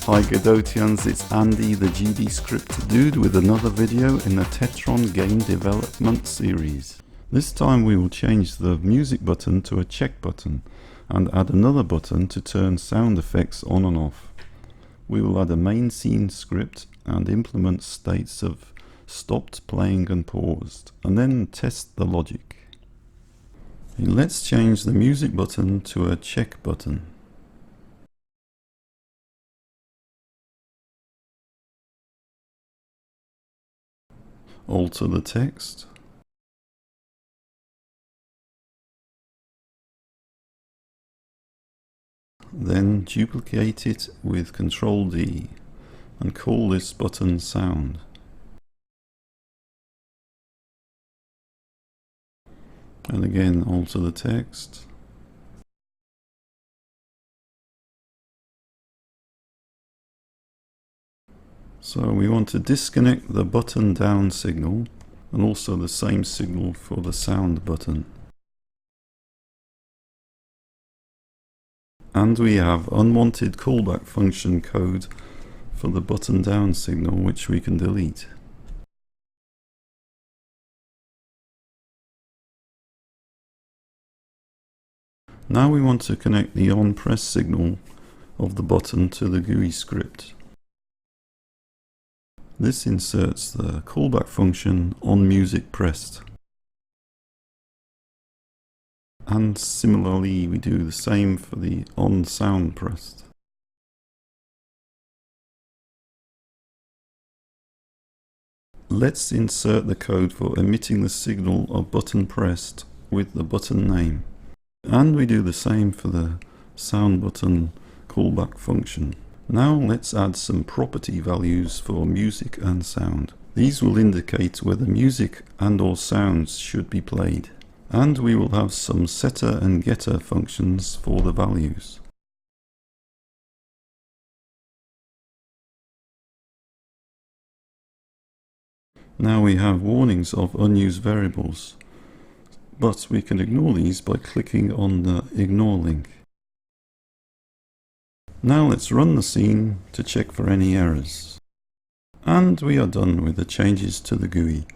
Hi Godotians, it's Andy the GD dude with another video in the Tetron game development series. This time we will change the music button to a check button and add another button to turn sound effects on and off. We will add a main scene script and implement states of stopped, playing and paused, and then test the logic. Let's change the music button to a check button. Alter the text. Then duplicate it with Ctrl D and call this button sound. And again alter the text. So we want to disconnect the button down signal and also the same signal for the sound button. And we have unwanted callback function code for the button down signal, which we can delete. Now we want to connect the on press signal of the button to the GUI script. This inserts the callback function on music pressed. And similarly we do the same for the on sound pressed. Let's insert the code for emitting the signal of button pressed with the button name. And we do the same for the sound button callback function. Now let's add some property values for music and sound. These will indicate whether music and or sounds should be played. And we will have some setter and getter functions for the values. Now we have warnings of unused variables, but we can ignore these by clicking on the ignore link. Now let's run the scene to check for any errors. And we are done with the changes to the GUI.